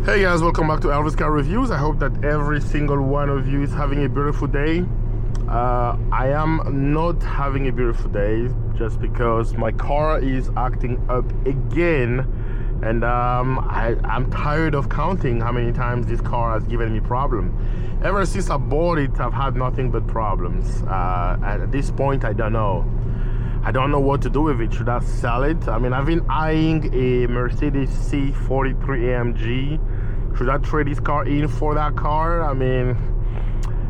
Hey guys, welcome back to Elvis Car Reviews. I hope that every single one of you is having a beautiful day. I am not having a beautiful day just because my car is acting up again, and I'm tired of counting how many times this car has given me problem. Ever since I bought it, I've had nothing but problems. At this point, I don't know what to do with it. Should I sell it? I mean, I've been eyeing a Mercedes C43 AMG. Should I trade this car in for that car? I mean,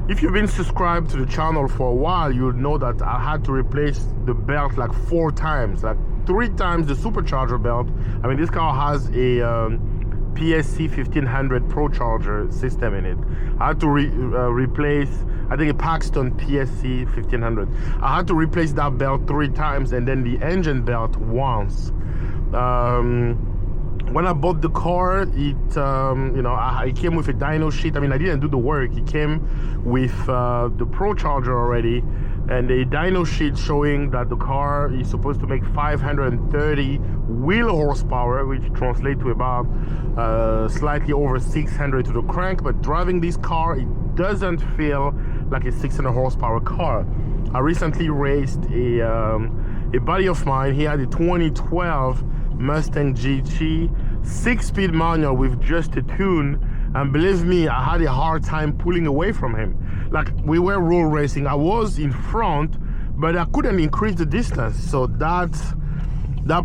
if you've been subscribed to the channel for a while, you'll know that I had to replace the belt like 4 times, like 3 times the supercharger belt. I mean, this car has a PSC 1500 Pro Charger system in it. I had to replace, I think, a Paxton PSC 1500. I had to replace that belt 3 times, and then the engine belt once. When I bought the car, it came with a dyno sheet. I mean, I didn't do the work. It came with the Pro Charger already, and a dyno sheet showing that the car is supposed to make 530 wheel horsepower, which translates to about slightly over 600 to the crank. But driving this car, it doesn't feel like a 600 horsepower car. I recently raced a buddy of mine. He had a 2012 Mustang GT 6-speed manual with just a tune, and believe me, I had a hard time pulling away from him. Like, we were road racing, I was in front, but I couldn't increase the distance. So that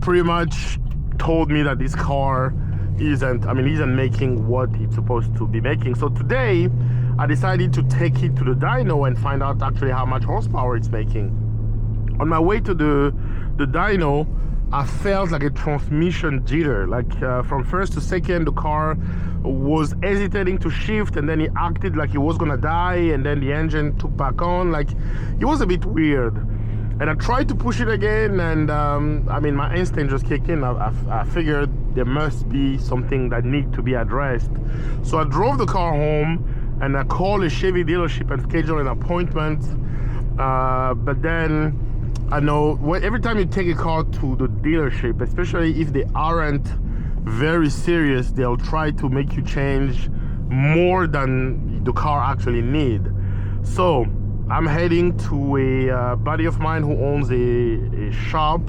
pretty much told me that this car isn't making what it's supposed to be making. So today I decided to take it to the dyno and find out actually how much horsepower it's making. On my way to the dyno, I felt like a transmission jitter. Like from first to second, the car was hesitating to shift, and then it acted like it was gonna die, and then the engine took back on. Like, it was a bit weird. And I tried to push it again, and I mean, my instinct just kicked in. I figured there must be something that needs to be addressed. So I drove the car home, and I called a Chevy dealership and scheduled an appointment. But then, I know every time you take a car to the dealership, especially if they aren't very serious, they'll try to make you change more than the car actually need. So I'm heading to a buddy of mine who owns a shop.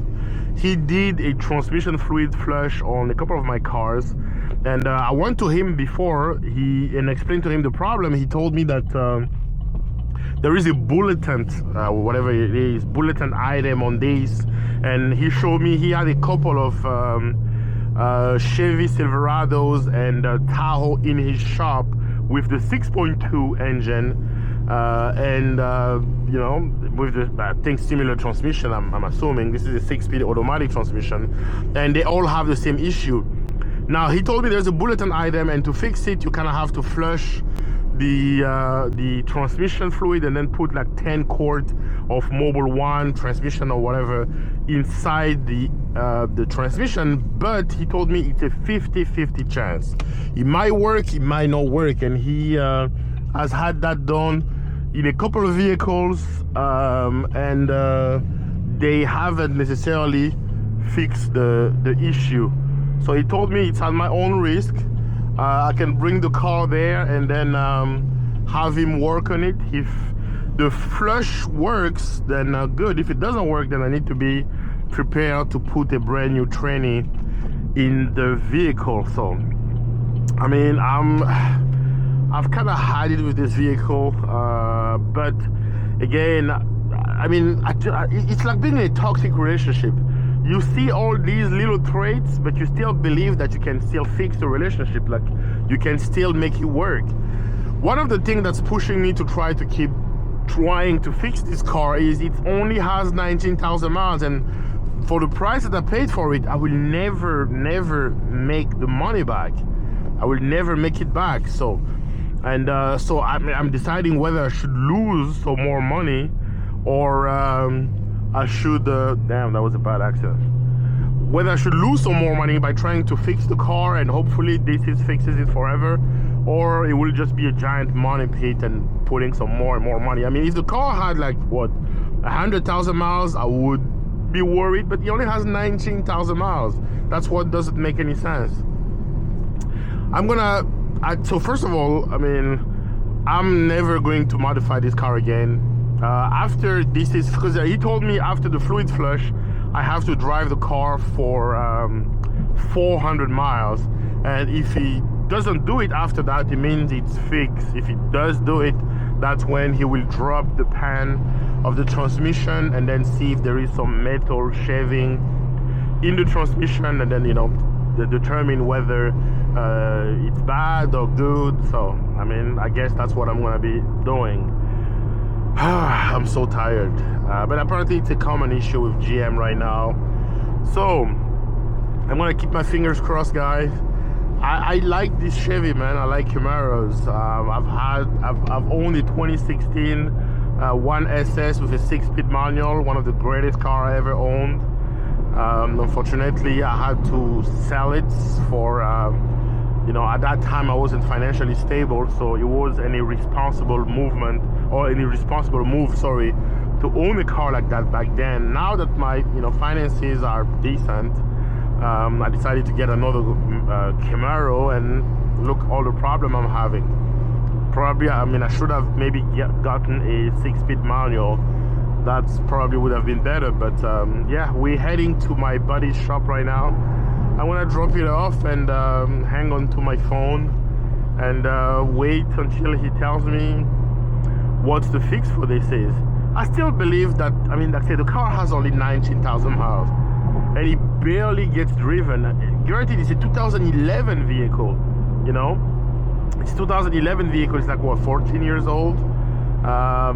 He did a transmission fluid flush on a couple of my cars, and I went to him before and explained to him the problem. He told me that there is a bulletin, whatever it is, bulletin item on this, and he showed me he had a couple of Chevy Silverados and Tahoe in his shop with the 6.2 engine, with the, I think, similar transmission. I'm assuming this is a 6-speed automatic transmission, and they all have the same issue. Now, he told me there's a bulletin item, and to fix it, you kind of have to flush the transmission fluid and then put like 10 quart of Mobil 1 transmission or whatever inside the transmission. But he told me it's a 50-50 chance. It might work, it might not work, and he has had that done in a couple of vehicles, and they haven't necessarily fixed the issue. So he told me it's at my own risk. I can bring the car there and then have him work on it. If the flush works, then good. If it doesn't work, then I need to be prepared to put a brand new tranny in the vehicle. So, I mean, I've kind of had it with this vehicle, but again, I mean, it's like being in a toxic relationship. You see all these little traits, but you still believe that you can still fix the relationship, like you can still make it work. One of the things that's pushing me to try to keep trying to fix this car is it only has 19,000 miles, and for the price that I paid for it, I will never make the money back. I will never make it back. So I'm deciding whether I should lose some more money, or I should, damn, that was a bad accident. Whether I should lose some more money by trying to fix the car and hopefully this fixes it forever, or it will just be a giant money pit and putting some more and more money. I mean, if the car had like, what, 100,000 miles, I would be worried, but it only has 19,000 miles. That's what doesn't make any sense. So first of all, I mean, I'm never going to modify this car again. After this is, because he told me after the fluid flush, I have to drive the car for 400 miles. And if he doesn't do it after that, it means it's fixed. If he does do it, that's when he will drop the pan of the transmission and then see if there is some metal shaving in the transmission, and then, you know, determine whether it's bad or good. So I mean, I guess that's what I'm gonna be doing. I'm so tired, but apparently it's a common issue with GM right now, so I'm gonna keep my fingers crossed, guys. I like this Chevy, man. I like Camaros. I've owned a 2016 one SS with a 6-speed manual, one of the greatest car I ever owned. Unfortunately, I had to sell it for, you know, at that time I wasn't financially stable, so it was an irresponsible movement, or an irresponsible move, sorry, to own a car like that back then. Now that my, you know, finances are decent, I decided to get another Camaro, and look all the problem I'm having. Probably, I mean, I should have maybe gotten a 6-speed manual. That's probably would have been better, but yeah, we're heading to my buddy's shop right now. I want to drop it off and hang on to my phone and wait until he tells me what the fix for this is. I still believe that, I mean, like I said, the car has only 19,000 miles and it barely gets driven. Granted, it's a 2011 vehicle, you know, it's 2011 vehicle. It's like, what, 14 years old? I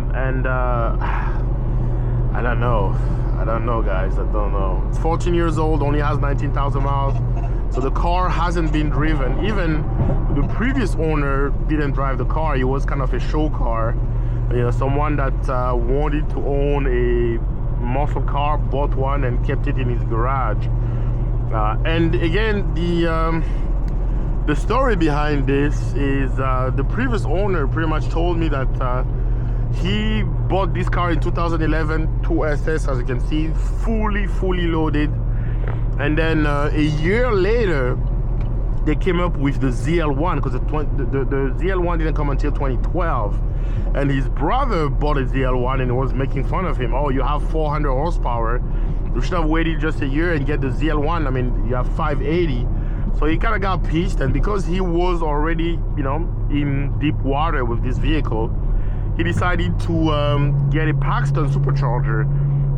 don't know, guys. I don't know. It's 14 years old, only has 19,000 miles. So the car hasn't been driven. Even the previous owner didn't drive the car. It was kind of a show car. You know, someone that wanted to own a muscle car, bought one and kept it in his garage. And again, the story behind this is the previous owner pretty much told me that he bought this car in 2011, 2SS, as you can see, fully loaded. And then a year later, they came up with the ZL1, because the ZL1 didn't come until 2012. And his brother bought a ZL1 and was making fun of him. Oh, you have 400 horsepower. You should have waited just a year and get the ZL1. I mean, you have 580. So he kind of got pissed, and because he was already, you know, in deep water with this vehicle, he decided to get a Paxton supercharger.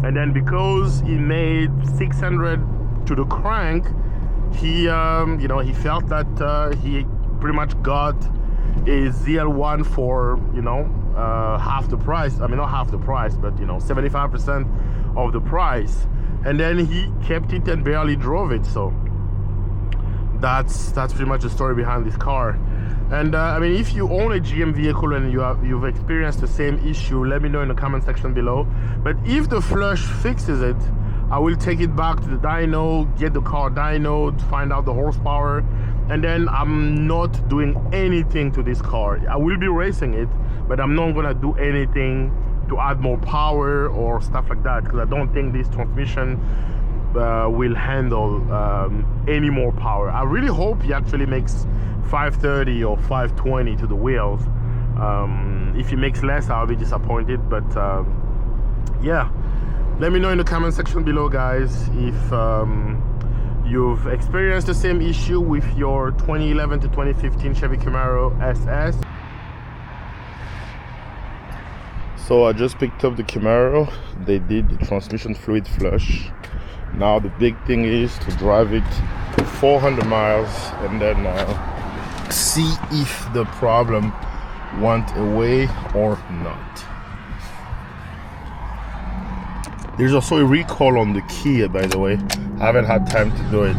And then because he made 600 to the crank, he you know, he felt that he pretty much got a ZL1 for, you know, half the price. I mean, not half the price, but, you know, 75% of the price. And then he kept it and barely drove it. So that's pretty much the story behind this car. And I mean, if you own a GM vehicle and you've experienced the same issue, let me know in the comment section below. But if the flush fixes it, I will take it back to the dyno, get the car dynoed, find out the horsepower, and then I'm not doing anything to this car. I will be racing it, but I'm not gonna do anything to add more power or stuff like that, because I don't think this transmission will handle any more power. I really hope he actually makes 530 or 520 to the wheels. If he makes less, I'll be disappointed, but yeah, let me know in the comment section below, guys, if you've experienced the same issue with your 2011 to 2015 Chevy Camaro SS. So I just picked up the Camaro. They did the transmission fluid flush. Now the big thing is to drive it 400 miles and then see if the problem went away or not. There's also a recall on the key, by the way. I haven't had time to do it.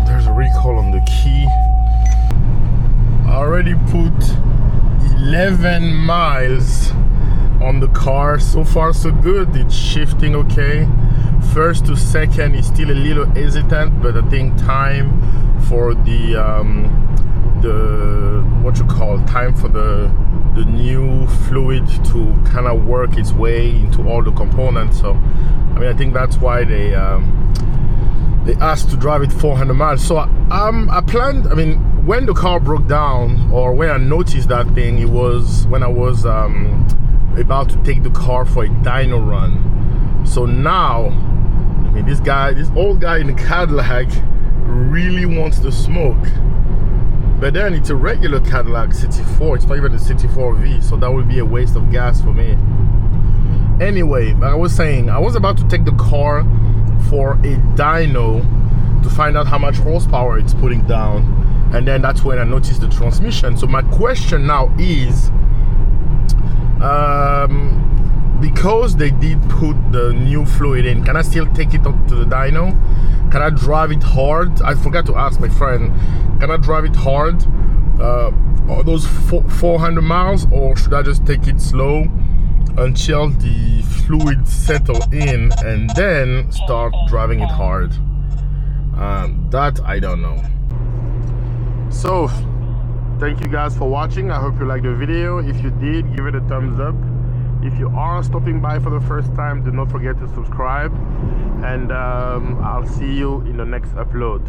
There's a recall on the key. I already put 11 miles on the car. So far so good. It's shifting okay. First to second is still a little hesitant, but I think time for the what you call time for the new fluid to kind of work its way into all the components. So I mean, I think that's why they they asked to drive it 400 miles. So I planned, I mean, when the car broke down, or when I noticed that thing, it was when I was about to take the car for a dyno run. So now, I mean, this old guy in the Cadillac really wants to smoke. But then it's a regular Cadillac CT4, it's not even the CT4V, so that would be a waste of gas for me. Anyway, I was saying, I was about to take the car for a dyno to find out how much horsepower it's putting down, and then that's when I noticed the transmission. So my question now is, because they did put the new fluid in, can I still take it up to the dyno? Can I drive it hard? I forgot to ask my friend, can I drive it hard all those 400 miles, or should I just take it slow until the fluid settle in and then start driving it hard? That I don't know. So thank you guys for watching. I hope you liked the video. If you did, give it a thumbs up. If you are stopping by for the first time, do not forget to subscribe, and I'll see you in the next upload.